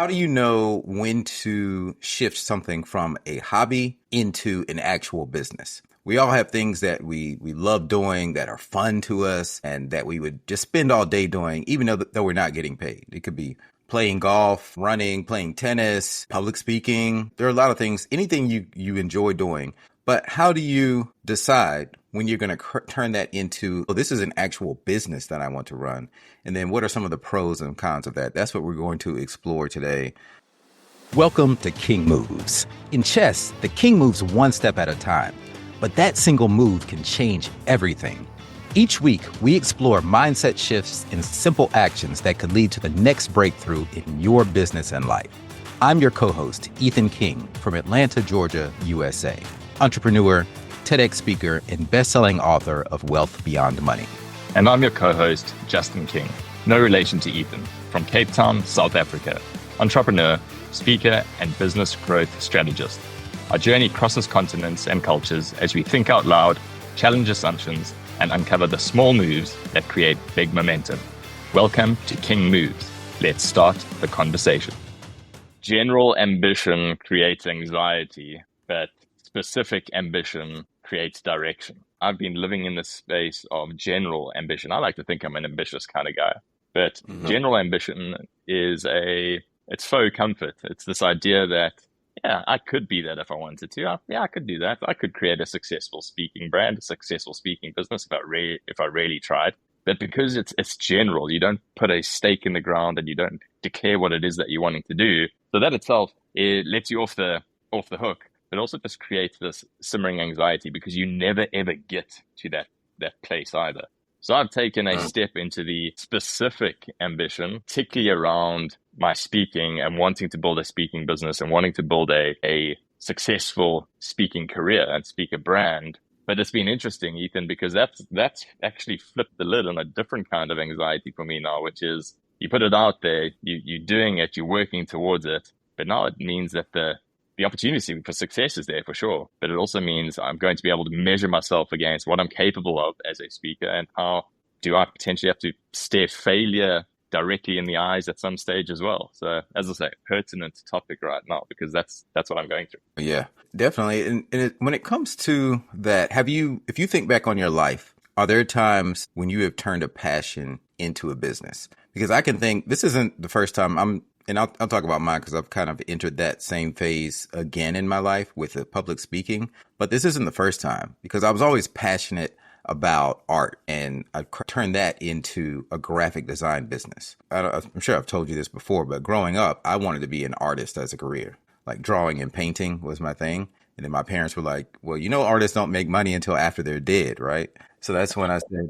How do you know when to shift something from a hobby into an actual business? We all have things that we love doing that are fun to us and that we would just spend all day doing, even though we're not getting paid. It could be playing golf, running, playing tennis, public speaking. There are a lot of things, anything you enjoy doing. But how do you decide when you're going to turn that into, oh, this is an actual business that I want to run? And then what are some of the pros and cons of that? That's what we're going to explore today. Welcome to King Moves. In chess, the king moves one step at a time, but that single move can change everything. Each week, we explore mindset shifts and simple actions that could lead to the next breakthrough in your business and life. I'm your co-host, Ethan King, from Atlanta, Georgia, USA. Entrepreneur, TEDx speaker, and best-selling author of Wealth Beyond Money. And I'm your co-host, Justin King, no relation to Ethan, from Cape Town, South Africa, entrepreneur, speaker, and business growth strategist. Our journey crosses continents and cultures as we think out loud, challenge assumptions, and uncover the small moves that create big momentum. Welcome to King Moves. Let's start the conversation. General ambition creates anxiety, but specific ambition creates direction. I've been living in the space of general ambition. I like to think I'm an ambitious kind of guy, but general ambition is it's faux comfort. It's this idea that, yeah, I could be that if I wanted to. I could do that. I could create a successful speaking brand, a successful speaking business if I really tried. But because it's general, you don't put a stake in the ground and you don't declare what it is that you're wanting to do. So that itself, it lets you off the hook. But also just creates this simmering anxiety because you never ever get to that place either. So I've taken a step into the specific ambition, particularly around my speaking and wanting to build a speaking business and wanting to build a successful speaking career and speaker brand. But it's been interesting, Ethan, because that's actually flipped the lid on a different kind of anxiety for me now, which is you put it out there, you're doing it, you're working towards it. But now it means that the opportunity for success is there for sure, but it also means I'm going to be able to measure myself against what I'm capable of as a speaker and how do I potentially have to stare failure directly in the eyes at some stage as well. So as I say, pertinent topic right now because that's what I'm going through. Yeah, definitely. And when it comes to that, if you think back on your life, are there times when you have turned a passion into a business? Because I can think this isn't the first time and I'll talk about mine because I've kind of entered that same phase again in my life with the public speaking. But this isn't the first time because I was always passionate about art and I've turned that into a graphic design business. I'm sure I've told you this before, but growing up, I wanted to be an artist as a career. Like drawing and painting was my thing. And then my parents were like, well, artists don't make money until after they're dead, right? So that's when I said,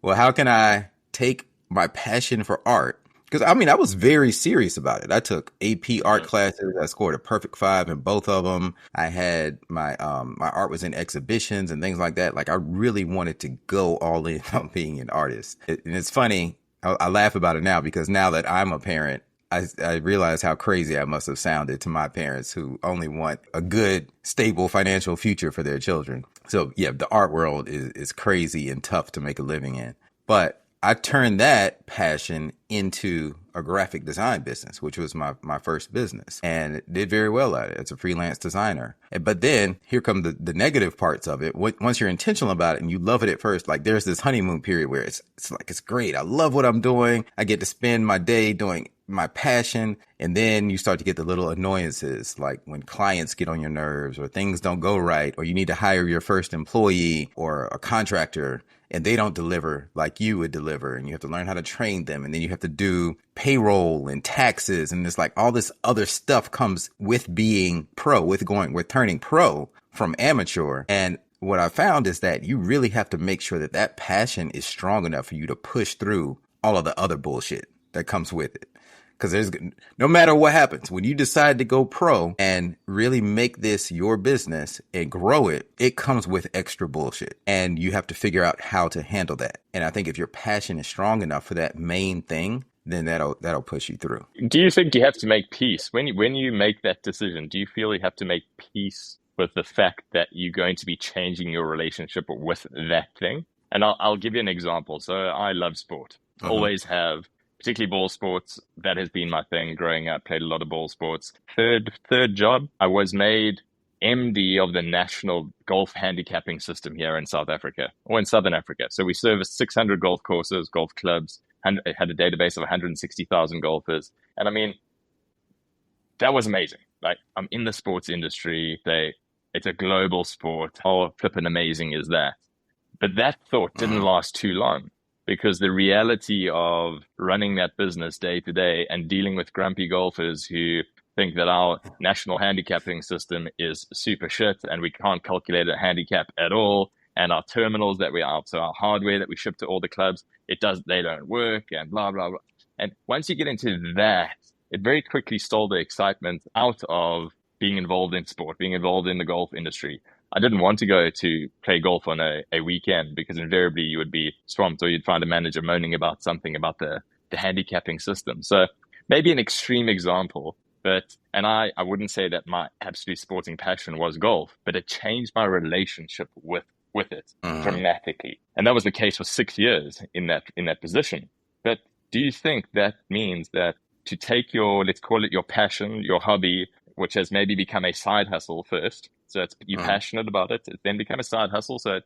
well, how can I take my passion for art? Because, I was very serious about it. I took AP art classes. I scored a perfect 5 in both of them. I had my art was in exhibitions and things like that. Like I really wanted to go all in on being an artist. And it's funny. I laugh about it now because now that I'm a parent, I realize how crazy I must have sounded to my parents who only want a good, stable financial future for their children. So, yeah, the art world is crazy and tough to make a living in. But I turned that passion into a graphic design business, which was my first business, and it did very well at it. It's a freelance designer. But then here come the negative parts of it. Once you're intentional about it and you love it at first, like there's this honeymoon period where it's like, it's great. I love what I'm doing. I get to spend my day doing my passion. And then you start to get the little annoyances, like when clients get on your nerves or things don't go right, or you need to hire your first employee or a contractor and they don't deliver like you would deliver, and you have to learn how to train them. And then you have to do payroll and taxes. And it's like all this other stuff comes with being pro, with turning pro from amateur. And what I found is that you really have to make sure that passion is strong enough for you to push through all of the other bullshit that comes with it. Because no matter what happens, when you decide to go pro and really make this your business and grow it, it comes with extra bullshit. And you have to figure out how to handle that. And I think if your passion is strong enough for that main thing, then that'll push you through. Do you think you have to make peace when you make that decision? Do you feel you have to make peace with the fact that you're going to be changing your relationship with that thing? And I'll give you an example. So I love sport, always have. particularly ball sports. That has been my thing growing up. Played a lot of ball sports. Third job, I was made MD of the national golf handicapping system here in South Africa or in Southern Africa. So we serviced 600 golf courses, golf clubs, and it had a database of 160,000 golfers. And I mean, that was amazing. Like, I'm in the sports industry. It's a global sport. How flippin' amazing is that? But that thought didn't last too long, because the reality of running that business day to day and dealing with grumpy golfers who think that our national handicapping system is super shit and we can't calculate a handicap at all, and our terminals that we out, so our hardware that we ship to all the clubs, they don't work, and blah blah blah. And once you get into that, it very quickly stole the excitement out of being involved in sport, being involved in the golf industry. I didn't want to go to play golf on a weekend, because invariably you would be swamped, or you'd find a manager moaning about something about the handicapping system. So maybe an extreme example, and I wouldn't say that my absolute sporting passion was golf, but it changed my relationship with it dramatically. And that was the case for 6 years in that position. But do you think that means that to take your, let's call it your passion, your hobby, which has maybe become a side hustle first, so you're passionate about it, it then become a side hustle, so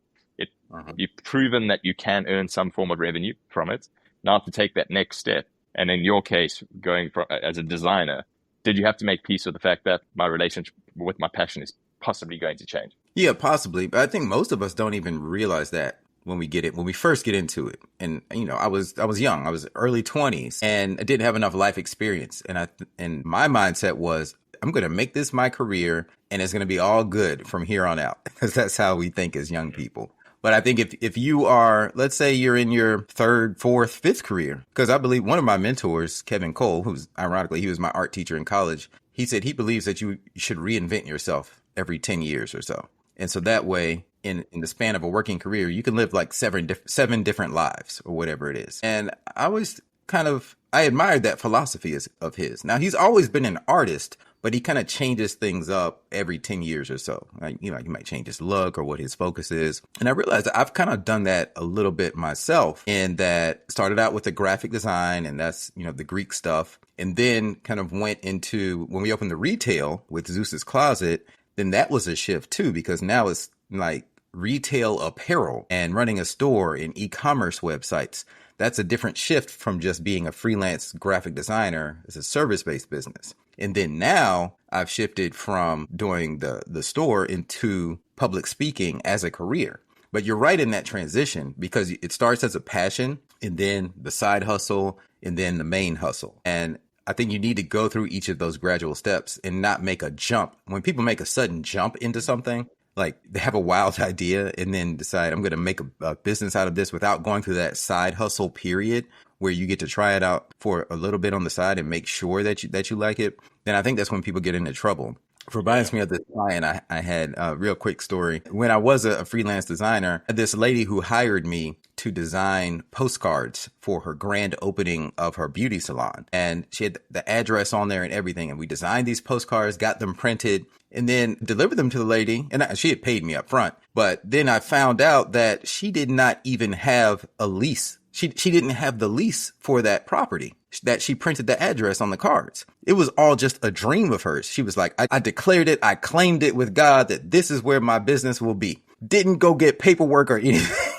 you've proven that you can earn some form of revenue from it. Now to take that next step, and in your case, going as a designer, did you have to make peace with the fact that my relationship with my passion is possibly going to change? Yeah, possibly. But I think most of us don't even realize that when we first get into it. And, I was young, I was early 20s, and I didn't have enough life experience. And my mindset was, I'm going to make this my career, and it's going to be all good from here on out, because that's how we think as young people. But I think if you are, let's say you're in your third, fourth, fifth career, because I believe one of my mentors, Kevin Cole, who's ironically, he was my art teacher in college. He said he believes that you should reinvent yourself every 10 years or so. And so that way, in the span of a working career, you can live like seven different lives or whatever it is. And I was I admired that philosophy of his. Now, he's always been an artist, but he kind of changes things up every 10 years or so. Like, he might change his look or what his focus is. And I realized that I've kind of done that a little bit myself, in that started out with the graphic design, and that's, the Greek stuff. And then kind of went into, when we opened the retail with Zeus's Closet, then that was a shift too, because now it's like retail apparel and running a store and e-commerce websites. That's a different shift from just being a freelance graphic designer. It's a service-based business. And then now I've shifted from doing the store into public speaking as a career. But you're right in that transition, because it starts as a passion, and then the side hustle, and then the main hustle. And I think you need to go through each of those gradual steps and not make a jump. When people make a sudden jump into something, like they have a wild idea and then decide, I'm going to make a business out of this, without going through that side hustle period where you get to try it out for a little bit on the side and make sure that you like it, then I think that's when people get into trouble. Reminds me of this client I had, a real quick story. When I was a freelance designer, this lady who hired me to design postcards for her grand opening of her beauty salon. And she had the address on there and everything. And we designed these postcards, got them printed, and then delivered them to the lady. And she had paid me up front. But then I found out that she did not even have a lease. She didn't have the lease for that property that she printed the address on the cards. It was all just a dream of hers. She was like, I declared it. I claimed it with God that this is where my business will be. Didn't go get paperwork or anything.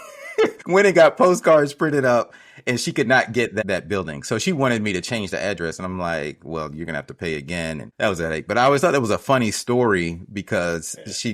Went and got postcards printed up, and she could not get that building. So she wanted me to change the address. And I'm like, well, you're going to have to pay again. And that was a headache. But I always thought that was a funny story, because she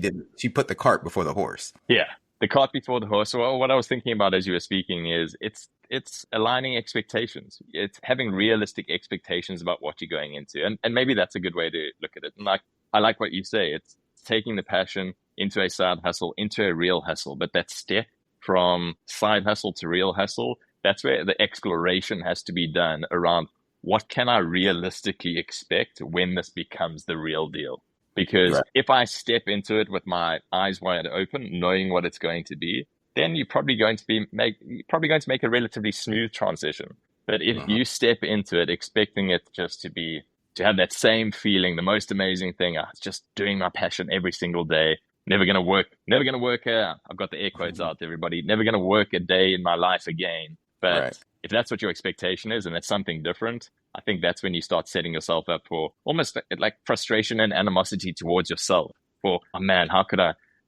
put the cart before the horse. Yeah. The cart before the horse. Well, what I was thinking about as you were speaking is it's aligning expectations. It's having realistic expectations about what you're going into. And maybe that's a good way to look at it. And I like what you say. It's taking the passion into a side hustle, into a real hustle. But that step from side hustle to real hustle, that's where the exploration has to be done around what can I realistically expect when this becomes the real deal. Because if I step into it with my eyes wide open, knowing what it's going to be, then you're probably going to make a relatively smooth transition. But if you step into it expecting it just to have that same feeling, the most amazing thing, it's just doing my passion every single day, never going to work, I've got the air quotes out, everybody, never going to work a day in my life again. Right. But if that's what your expectation is and it's something different, I think that's when you start setting yourself up for almost like frustration and animosity towards yourself. For, oh man,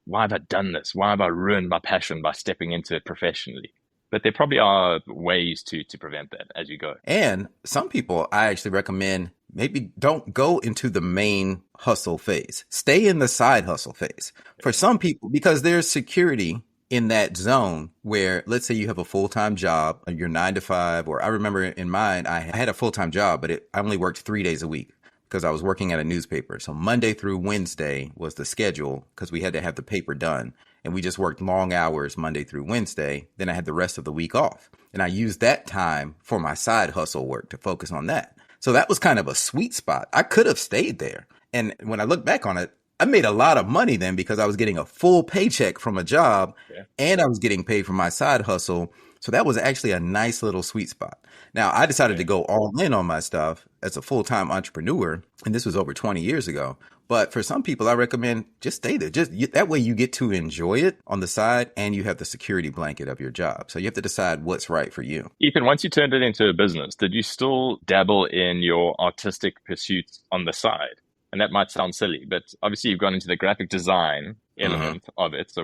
why have I done this? Why have I ruined my passion by stepping into it professionally? But there probably are ways to prevent that as you go. And some people, I actually recommend maybe don't go into the main hustle phase. Stay in the side hustle phase. For some people, because there's security in that zone where, let's say you have a full-time job, you're 9 to 5, or I remember in mine, I had a full-time job, but I only worked 3 days a week because I was working at a newspaper. So Monday through Wednesday was the schedule because we had to have the paper done. And we just worked long hours Monday through Wednesday. Then I had the rest of the week off. And I used that time for my side hustle work to focus on that. So that was kind of a sweet spot. I could have stayed there. And when I look back on it, I made a lot of money then because I was getting a full paycheck from a job and I was getting paid for my side hustle. So that was actually a nice little sweet spot. Now, I decided to go all in on my stuff as a full-time entrepreneur, and this was over 20 years ago. But for some people, I recommend just stay there. That way you get to enjoy it on the side and you have the security blanket of your job. So you have to decide what's right for you. Ethan, once you turned it into a business, did you still dabble in your artistic pursuits on the side? And that might sound silly, but obviously you've gone into the graphic design element of it. So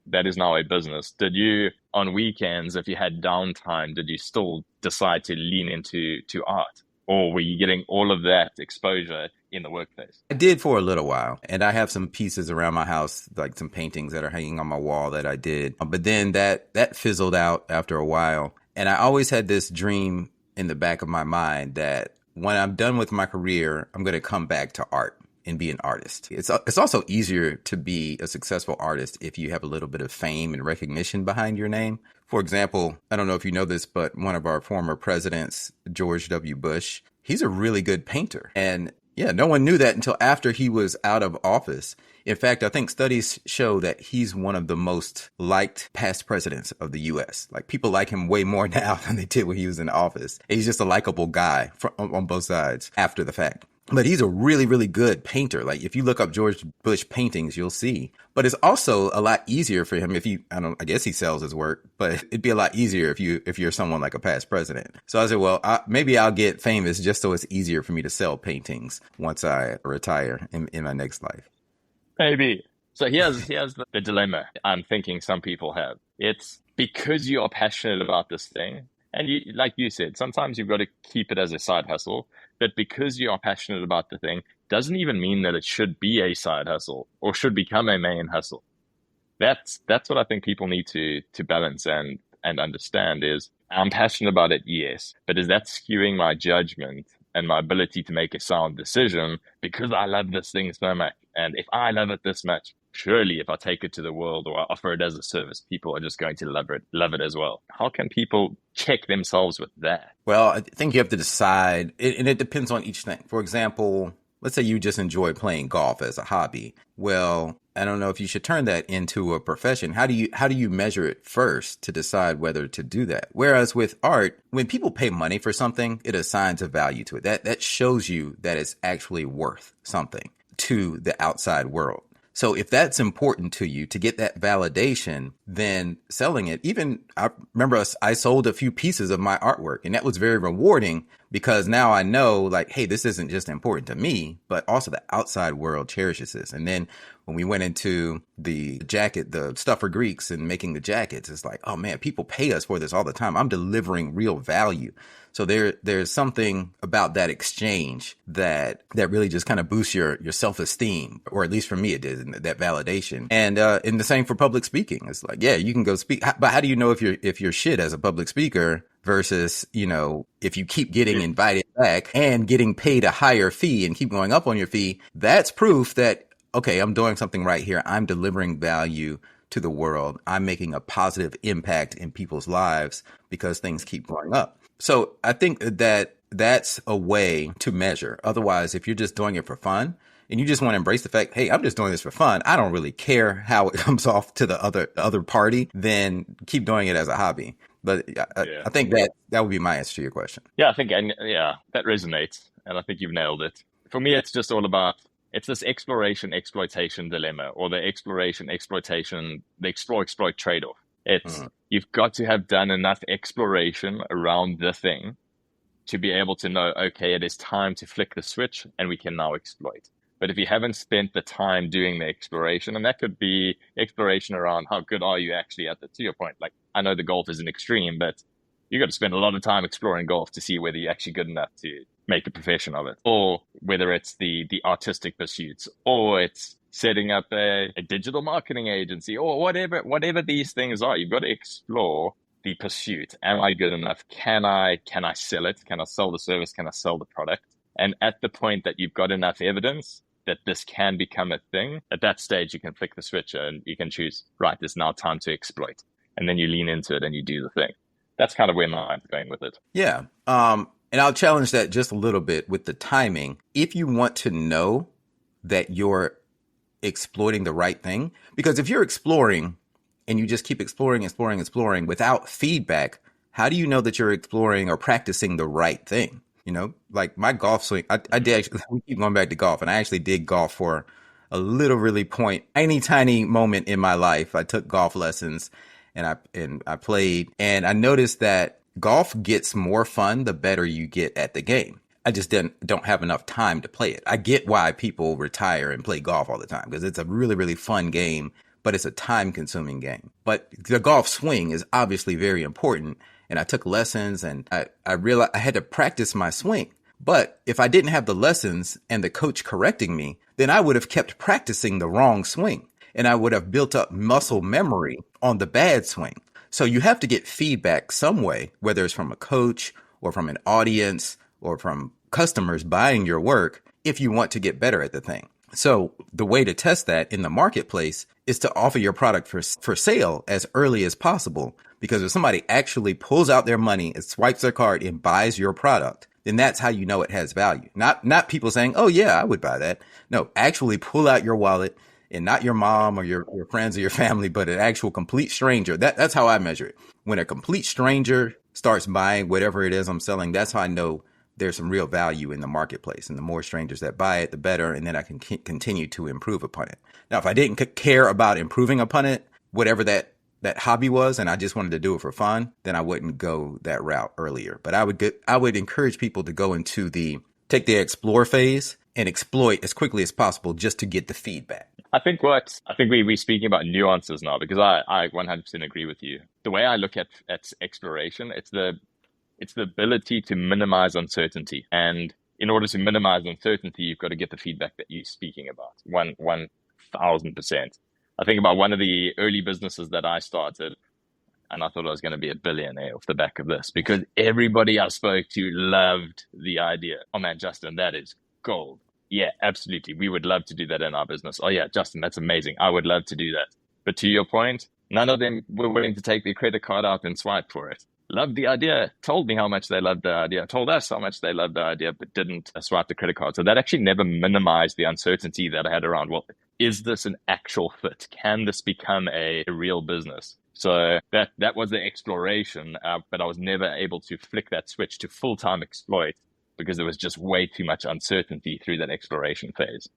that is now a business. Did you, on weekends, if you had downtime, did you still decide to lean into art? Or were you getting all of that exposure in the workplace? I did for a little while. And I have some pieces around my house, like some paintings that are hanging on my wall that I did. But then that fizzled out after a while. And I always had this dream in the back of my mind that when I'm done with my career, I'm going to come back to art and be an artist. It's also easier to be a successful artist if you have a little bit of fame and recognition behind your name. For example, I don't know if you know this, but one of our former presidents, George W. Bush, he's a really good painter. And yeah, no one knew that until after he was out of office. In fact, I think studies show that he's one of the most liked past presidents of the U.S. Like, people like him way more now than they did when he was in office. He's just a likable guy on both sides after the fact. But he's a really, really good painter. Like, if you look up George Bush paintings, you'll see. But it's also a lot easier for him I guess he sells his work, but it'd be a lot easier if you're someone like a past president. So I said, well, maybe I'll get famous just so it's easier for me to sell paintings once I retire in my next life. Maybe. So here's the dilemma I'm thinking some people have. It's because you are passionate about this thing. And like you said, sometimes you've got to keep it as a side hustle. But because you are passionate about the thing, doesn't even mean that it should be a side hustle or should become a main hustle. That's what I think people need to balance and understand is, I'm passionate about it, yes. But is that skewing my judgment and my ability to make a sound decision because I love this thing so much? And if I love it this much, surely if I take it to the world or I offer it as a service, people are just going to love it as well. How can people check themselves with that? Well, I think you have to decide, and it depends on each thing. For example, let's say you just enjoy playing golf as a hobby. Well, I don't know if you should turn that into a profession. How do you measure it first to decide whether to do that? Whereas with art, when people pay money for something, it assigns a value to it. That shows you that it's actually worth something to the outside world. So if that's important to you to get that validation, then selling it, I remember I sold a few pieces of my artwork, and that was very rewarding because now I know, like, hey, this isn't just important to me, but also the outside world cherishes this. And then when we went into the stuff for Greeks and making the jackets, it's like, oh man, people pay us for this all the time. I'm delivering real value. So there's something about that exchange that really just kind of boosts your self-esteem, or at least for me it did, that validation. And the same for public speaking. It's like, yeah, you can go speak, but how do you know if you're shit as a public speaker versus, if you keep getting invited back and getting paid a higher fee and keep going up on your fee? That's proof that, okay, I'm doing something right here. I'm delivering value to the world. I'm making a positive impact in people's lives because things keep going up. So I think that that's a way to measure. Otherwise, if you're just doing it for fun and you just want to embrace the fact, hey, I'm just doing this for fun, I don't really care how it comes off to the other party, then keep doing it as a hobby. But I think that would be my answer to your question. Yeah, I think, that resonates. And I think you've nailed it. For me, it's just all about, it's this exploration-exploitation dilemma, or the exploration-exploitation, the explore-exploit trade-off. It's, you've got to have done enough exploration around the thing to be able to know, okay, it is time to flick the switch and we can now exploit. But if you haven't spent the time doing the exploration, and that could be exploration around how good are you actually at the, to your point, like I know the golf is an extreme, but you got to spend a lot of time exploring golf to see whether you're actually good enough to make a profession of it, or whether it's the artistic pursuits, or it's setting up a digital marketing agency, or whatever these things are. You've got to explore the pursuit. Am I good enough? Can I sell it? Can I sell the service? Can I sell the product? And at the point that you've got enough evidence that this can become a thing, at that stage, you can flick the switch and you can choose, right, it's now time to exploit. And then you lean into it and you do the thing. That's kind of where I'm going with it. Yeah. And I'll challenge that just a little bit with the timing. If you want to know that you're exploiting the right thing, because if you're exploring and you just keep exploring without feedback, how do you know that you're exploring or practicing the right thing? You know, like my golf swing, I did actually, we keep going back to golf, and I actually did golf for a little really tiny moment in my life. I took golf lessons and I played, and I noticed that golf gets more fun the better you get at the game. I just don't have enough time to play it. I get why people retire and play golf all the time, because it's a really, really fun game, but it's a time consuming game. But the golf swing is obviously very important. And I took lessons, and I realized I had to practice my swing. But if I didn't have the lessons and the coach correcting me, then I would have kept practicing the wrong swing, and I would have built up muscle memory on the bad swing. So you have to get feedback some way, whether it's from a coach or from an audience or from customers buying your work, if you want to get better at the thing. So the way to test that in the marketplace is to offer your product for sale as early as possible. Because if somebody actually pulls out their money and swipes their card and buys your product, then that's how you know it has value. Not people saying, oh yeah, I would buy that. No, actually pull out your wallet, and not your mom or your friends or your family, but an actual complete stranger. That's how I measure it. When a complete stranger starts buying whatever it is I'm selling, that's how I know there's some real value in the marketplace. And the more strangers that buy it, the better. And then I can continue to improve upon it. Now, if I didn't care about improving upon it, whatever that hobby was, and I just wanted to do it for fun, then I wouldn't go that route earlier. But I would encourage people to go into take the explore phase and exploit as quickly as possible just to get the feedback. I think we're speaking about nuances now, because I 100% agree with you. The way I look at exploration, it's the ability to minimize uncertainty. And in order to minimize uncertainty, you've got to get the feedback that you're speaking about. 1,000%. I think about one of the early businesses that I started, and I thought I was going to be a billionaire off the back of this, because everybody I spoke to loved the idea. Oh man, Justin, that is gold. Yeah, absolutely. We would love to do that in our business. Oh yeah, Justin, that's amazing. I would love to do that. But to your point, none of them were willing to take their credit card out and swipe for it. Loved the idea, told me how much they loved the idea, told us how much they loved the idea, but didn't swipe the credit card. So that actually never minimized the uncertainty that I had around, well, is this an actual fit? Can this become a real business? So that was the exploration, but I was never able to flick that switch to full-time exploit, because there was just way too much uncertainty through that exploration phase.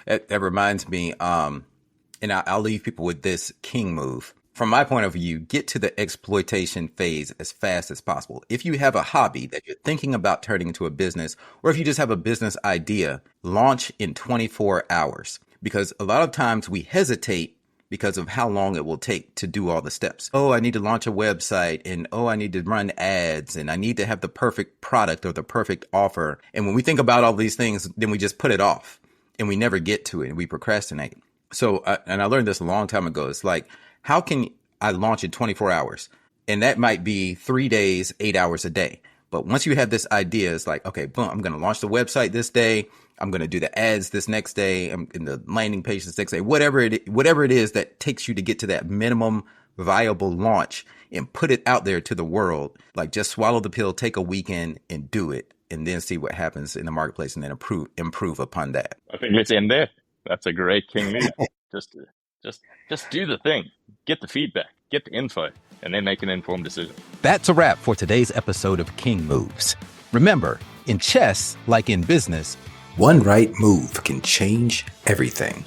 That reminds me, and I'll leave people with this king move. From my point of view, get to the exploitation phase as fast as possible. If you have a hobby that you're thinking about turning into a business, or if you just have a business idea, launch in 24 hours. Because a lot of times we hesitate because of how long it will take to do all the steps. Oh, I need to launch a website, and oh, I need to run ads, and I need to have the perfect product or the perfect offer. And when we think about all these things, then we just put it off and we never get to it, and we procrastinate. So, and I learned this a long time ago. It's like, how can I launch in 24 hours? And that might be 3 days, 8 hours a day. But once you have this idea, it's like, okay, boom, I'm going to launch the website this day. I'm going to do the ads this next day. I'm in the landing page this next day. Whatever it is that takes you to get to that minimum viable launch and put it out there to the world. Like, just swallow the pill, take a weekend and do it, and then see what happens in the marketplace, and then improve upon that. I think let's end there. That's a great king move. Just do the thing, get the feedback, get the info, and then make an informed decision. That's a wrap for today's episode of King Moves. Remember, in chess, like in business, one right move can change everything.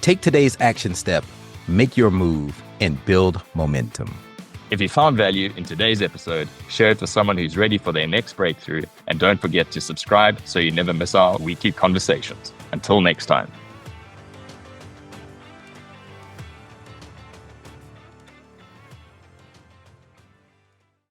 Take today's action step, make your move, and build momentum. If you found value in today's episode, share it with someone who's ready for their next breakthrough, and don't forget to subscribe so you never miss our weekly conversations. Until next time.